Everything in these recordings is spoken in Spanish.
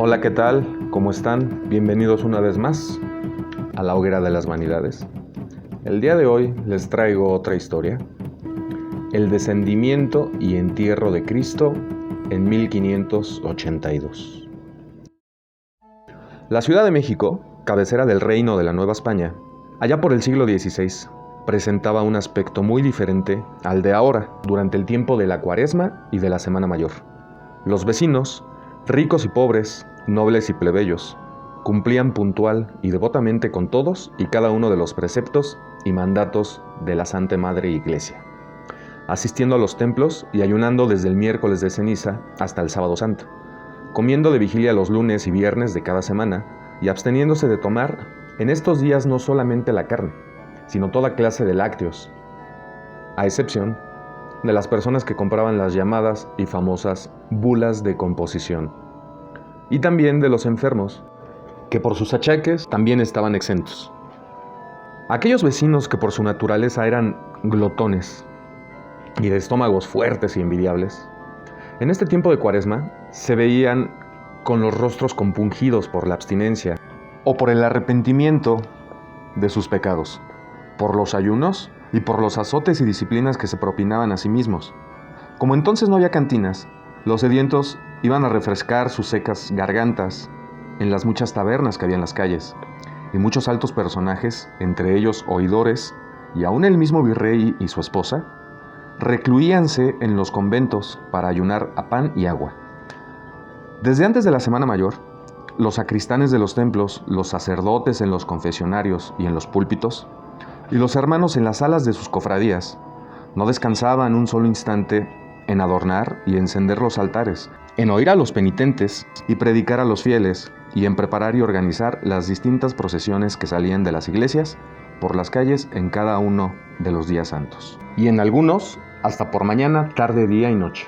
Hola, ¿qué tal? ¿Cómo están? Bienvenidos una vez más a la Hoguera de las Vanidades. El día de hoy les traigo otra historia: el descendimiento y entierro de Cristo en 1582. La Ciudad de México, cabecera del Reino de la Nueva España, allá por el siglo XVI, presentaba un aspecto muy diferente al de ahora, durante el tiempo de la Cuaresma y de la Semana Mayor. Los vecinos, ricos y pobres, nobles y plebeyos, cumplían puntual y devotamente con todos y cada uno de los preceptos y mandatos de la Santa Madre Iglesia, asistiendo a los templos y ayunando desde el miércoles de ceniza hasta el sábado santo, comiendo de vigilia los lunes y viernes de cada semana y absteniéndose de tomar en estos días no solamente la carne, sino toda clase de lácteos, a excepción de las personas que compraban las llamadas y famosas bulas de composición, y también de los enfermos, que por sus achaques también estaban exentos. Aquellos vecinos que por su naturaleza eran glotones y de estómagos fuertes y envidiables, en este tiempo de Cuaresma se veían con los rostros compungidos por la abstinencia o por el arrepentimiento de sus pecados, por los ayunos y por los azotes y disciplinas que se propinaban a sí mismos. Como entonces no había cantinas, los sedientos iban a refrescar sus secas gargantas en las muchas tabernas que había en las calles, y muchos altos personajes, entre ellos oidores y aún el mismo virrey y su esposa, recluíanse en los conventos para ayunar a pan y agua. Desde antes de la Semana Mayor, los sacristanes de los templos, los sacerdotes en los confesionarios y en los púlpitos, y los hermanos en las salas de sus cofradías, no descansaban un solo instante en adornar y encender los altares, en oír a los penitentes y predicar a los fieles, y en preparar y organizar las distintas procesiones que salían de las iglesias por las calles en cada uno de los días santos, y en algunos hasta por mañana, tarde, día y noche.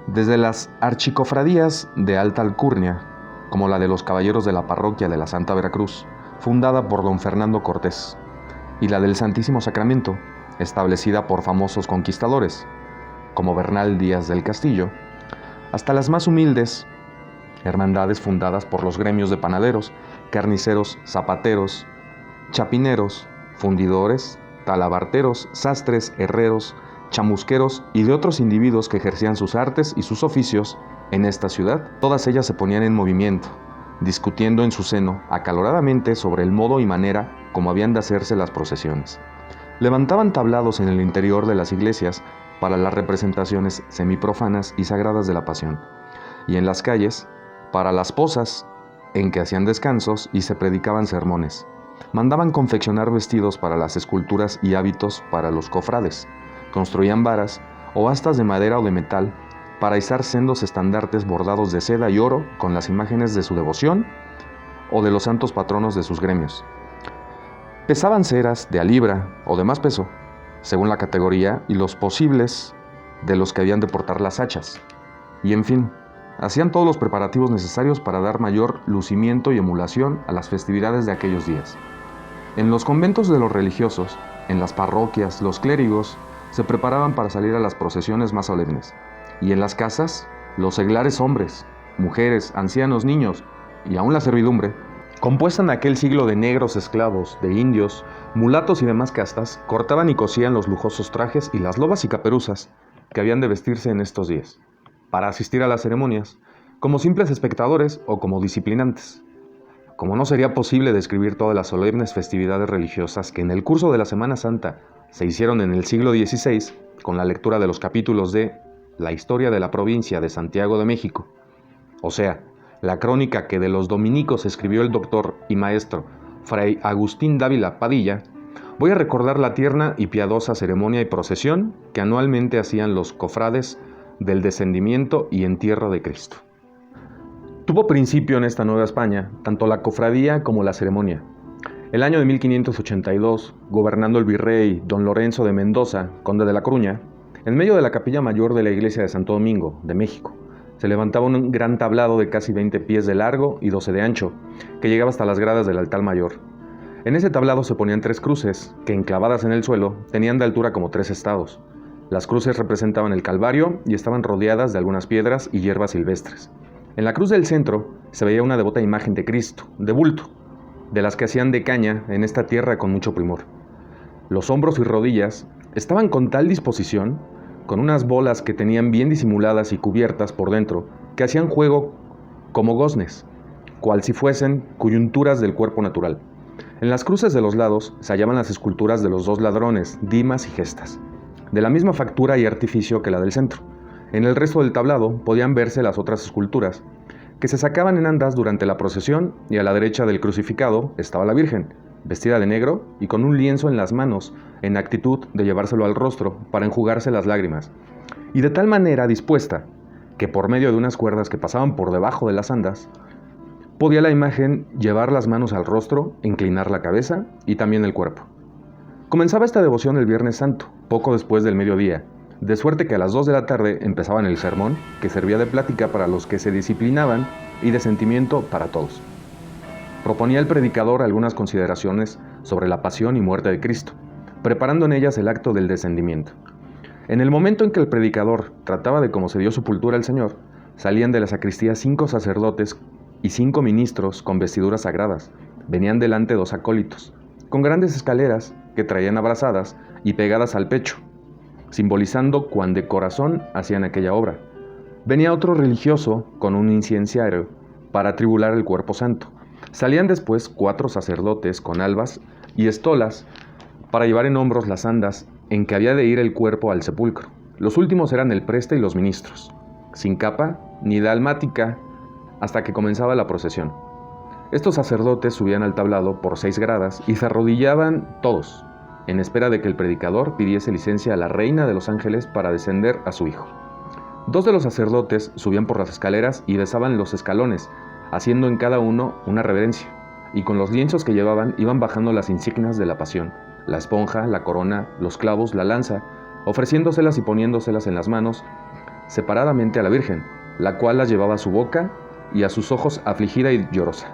Desde las archicofradías de alta alcurnia, como la de los caballeros de la parroquia de la Santa Veracruz, fundada por don Fernando Cortés, y la del Santísimo Sacramento, establecida por famosos conquistadores, como Bernal Díaz del Castillo, hasta las más humildes hermandades fundadas por los gremios de panaderos, carniceros, zapateros, chapineros, fundidores, talabarteros, sastres, herreros, chamusqueros y de otros individuos que ejercían sus artes y sus oficios en esta ciudad. Todas ellas se ponían en movimiento, discutiendo en su seno acaloradamente sobre el modo y manera como habían de hacerse las procesiones. Levantaban tablados en el interior de las iglesias para las representaciones semiprofanas y sagradas de la Pasión, y en las calles para las posas en que hacían descansos y se predicaban sermones. Mandaban confeccionar vestidos para las esculturas y hábitos para los cofrades. Construían varas o astas de madera o de metal para izar sendos estandartes bordados de seda y oro con las imágenes de su devoción o de los santos patronos de sus gremios. Pesaban ceras de a libra o de más peso, según la categoría y los posibles de los que habían de portar las hachas. Y en fin, hacían todos los preparativos necesarios para dar mayor lucimiento y emulación a las festividades de aquellos días. En los conventos de los religiosos, en las parroquias, los clérigos se preparaban para salir a las procesiones más solemnes, y en las casas, los seglares hombres, mujeres, ancianos, niños y aún la servidumbre, compuesta en aquel siglo de negros esclavos, de indios, mulatos y demás castas, cortaban y cosían los lujosos trajes y las lobas y caperuzas que habían de vestirse en estos días, para asistir a las ceremonias, como simples espectadores o como disciplinantes. Como no sería posible describir todas las solemnes festividades religiosas que en el curso de la Semana Santa se hicieron en el siglo XVI, con la lectura de los capítulos de La Historia de la Provincia de Santiago de México, o sea, la crónica que de los dominicos escribió el doctor y maestro Fray Agustín Dávila Padilla, voy a recordar la tierna y piadosa ceremonia y procesión que anualmente hacían los cofrades del descendimiento y entierro de Cristo. Tuvo principio en esta Nueva España tanto la cofradía como la ceremonia. El año de 1582, gobernando el virrey don Lorenzo de Mendoza, conde de La Coruña, en medio de la capilla mayor de la iglesia de Santo Domingo, de México, se levantaba un gran tablado de casi 20 pies de largo y 12 de ancho, que llegaba hasta las gradas del altar mayor. En ese tablado se ponían 3 cruces, que enclavadas en el suelo, tenían de altura como 3 estados. Las cruces representaban el Calvario y estaban rodeadas de algunas piedras y hierbas silvestres. En la cruz del centro se veía una devota imagen de Cristo, de bulto, de las que hacían de caña en esta tierra con mucho primor. Los hombros y rodillas estaban con tal disposición, con unas bolas que tenían bien disimuladas y cubiertas por dentro, que hacían juego como goznes, cual si fuesen coyunturas del cuerpo natural. En las cruces de los lados se hallaban las esculturas de los dos ladrones, Dimas y Gestas, de la misma factura y artificio que la del centro. En el resto del tablado podían verse las otras esculturas, que se sacaban en andas durante la procesión, y a la derecha del crucificado estaba la Virgen, vestida de negro y con un lienzo en las manos, en actitud de llevárselo al rostro para enjugarse las lágrimas, y de tal manera dispuesta que por medio de unas cuerdas que pasaban por debajo de las andas, podía la imagen llevar las manos al rostro, inclinar la cabeza y también el cuerpo. Comenzaba esta devoción el Viernes Santo, poco después del mediodía, de suerte que a las 2 de la tarde empezaban el sermón, que servía de plática para los que se disciplinaban y de sentimiento para todos. Proponía el predicador algunas consideraciones sobre la pasión y muerte de Cristo, preparando en ellas el acto del descendimiento. En el momento en que el predicador trataba de cómo se dio sepultura al Señor, salían de la sacristía 5 sacerdotes y 5 ministros con vestiduras sagradas. Venían delante 2 acólitos, con grandes escaleras que traían abrazadas y pegadas al pecho, simbolizando cuán de corazón hacían aquella obra. Venía otro religioso con un inciensario para atribular el cuerpo santo. Salían después 4 sacerdotes con albas y estolas para llevar en hombros las andas en que había de ir el cuerpo al sepulcro. Los últimos eran el preste y los ministros, sin capa ni dalmática, hasta que comenzaba la procesión. Estos sacerdotes subían al tablado por 6 gradas y se arrodillaban todos, en espera de que el predicador pidiese licencia a la reina de los ángeles para descender a su hijo. 2 de los sacerdotes subían por las escaleras y besaban los escalones, haciendo en cada uno una reverencia, y con los lienzos que llevaban iban bajando las insignias de la pasión, la esponja, la corona, los clavos, la lanza, ofreciéndoselas y poniéndoselas en las manos separadamente a la Virgen, la cual las llevaba a su boca y a sus ojos afligida y llorosa,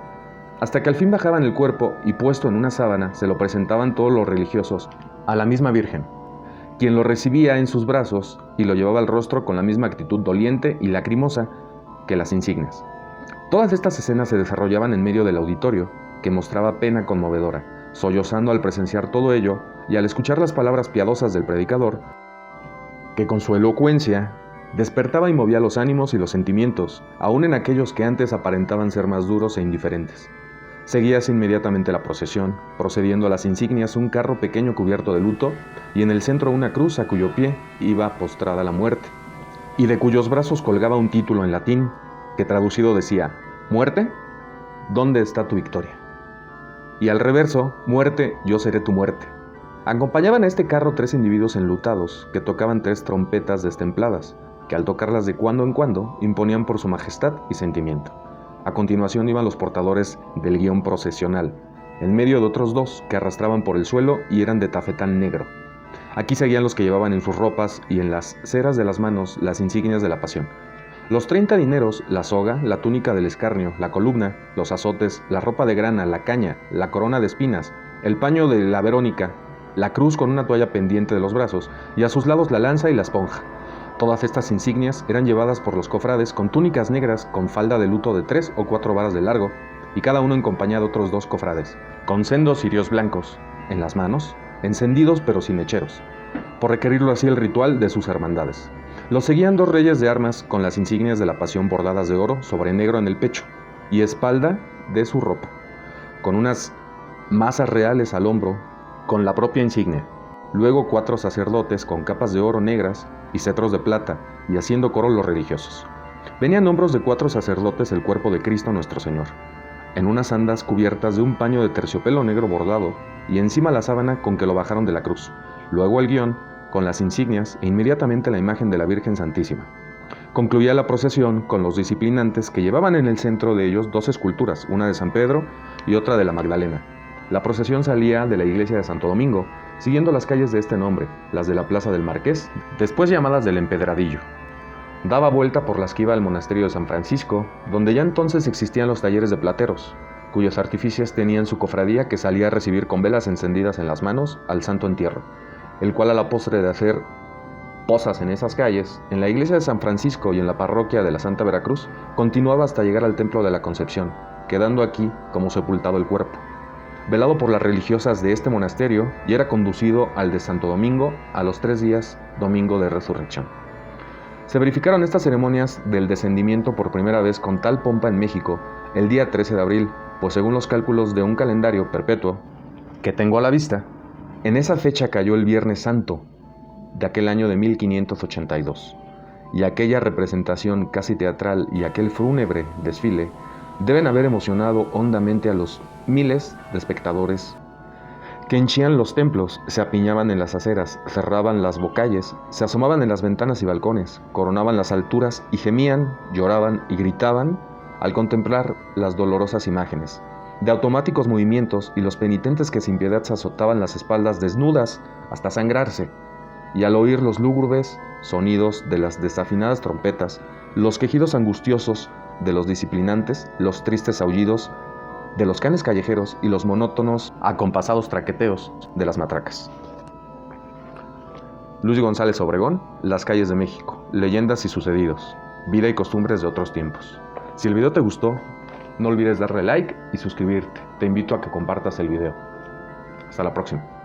hasta que al fin bajaban el cuerpo y puesto en una sábana se lo presentaban todos los religiosos a la misma Virgen, quien lo recibía en sus brazos y lo llevaba al rostro con la misma actitud doliente y lacrimosa que las insignias. Todas estas escenas se desarrollaban en medio del auditorio, que mostraba pena conmovedora, sollozando al presenciar todo ello y al escuchar las palabras piadosas del predicador, que con su elocuencia despertaba y movía los ánimos y los sentimientos, aun en aquellos que antes aparentaban ser más duros e indiferentes. Seguíase inmediatamente la procesión, procediendo a las insignias un carro pequeño cubierto de luto, y en el centro una cruz a cuyo pie iba postrada la muerte, y de cuyos brazos colgaba un título en latín, que traducido decía: «Muerte, ¿dónde está tu victoria?». Y al reverso: «Muerte, yo seré tu muerte». Acompañaban a este carro 3 individuos enlutados, que tocaban 3 trompetas destempladas, que al tocarlas de cuando en cuando imponían por su majestad y sentimiento. A continuación iban los portadores del guión procesional, en medio de otros 2 que arrastraban por el suelo y eran de tafetán negro. Aquí seguían los que llevaban en sus ropas y en las ceras de las manos las insignias de la pasión. Los 30 dineros, la soga, la túnica del escarnio, la columna, los azotes, la ropa de grana, la caña, la corona de espinas, el paño de la Verónica, la cruz con una toalla pendiente de los brazos y a sus lados la lanza y la esponja. Todas estas insignias eran llevadas por los cofrades con túnicas negras con falda de luto de 3 o 4 varas de largo, y cada uno acompañado de otros 2 cofrades, con sendos cirios blancos en las manos, encendidos pero sin mecheros, por requerirlo así el ritual de sus hermandades. Los seguían 2 reyes de armas con las insignias de la pasión bordadas de oro sobre negro en el pecho y espalda de su ropa, con unas masas reales al hombro con la propia insignia. Luego 4 sacerdotes con capas de oro negras y cetros de plata, y haciendo coro los religiosos. Venían hombros de 4 sacerdotes el cuerpo de Cristo nuestro Señor, en unas andas cubiertas de un paño de terciopelo negro bordado, y encima la sábana con que lo bajaron de la cruz. Luego el guión, con las insignias, e inmediatamente la imagen de la Virgen Santísima. Concluía la procesión con los disciplinantes, que llevaban en el centro de ellos 2 esculturas, una de San Pedro y otra de la Magdalena. La procesión salía de la iglesia de Santo Domingo, siguiendo las calles de este nombre, las de la Plaza del Marqués, después llamadas del Empedradillo. Daba vuelta por las que iba al monasterio de San Francisco, donde ya entonces existían los talleres de plateros, cuyos artífices tenían su cofradía que salía a recibir con velas encendidas en las manos al Santo Entierro, el cual a la postre de hacer posas en esas calles, en la iglesia de San Francisco y en la parroquia de la Santa Veracruz, continuaba hasta llegar al Templo de la Concepción, quedando aquí como sepultado el cuerpo, velado por las religiosas de este monasterio, y era conducido al de Santo Domingo a los 3 días, domingo de resurrección. Se verificaron estas ceremonias del descendimiento por primera vez con tal pompa en México el día 13 de abril, pues según los cálculos de un calendario perpetuo que tengo a la vista, en esa fecha cayó el Viernes Santo de aquel año de 1582, y aquella representación casi teatral y aquel fúnebre desfile deben haber emocionado hondamente a los miles de espectadores que henchían los templos, se apiñaban en las aceras, cerraban las bocalles, se asomaban en las ventanas y balcones, coronaban las alturas y gemían, lloraban y gritaban al contemplar las dolorosas imágenes de automáticos movimientos y los penitentes que sin piedad se azotaban las espaldas desnudas hasta sangrarse, y al oír los lúgubres sonidos de las desafinadas trompetas, los quejidos angustiosos de los disciplinantes, los tristes aullidos de los canes callejeros y los monótonos, acompasados traqueteos de las matracas. Luis González Obregón, Las calles de México, leyendas y sucedidos, vida y costumbres de otros tiempos. Si el video te gustó, no olvides darle like y suscribirte. Te invito a que compartas el video. Hasta la próxima.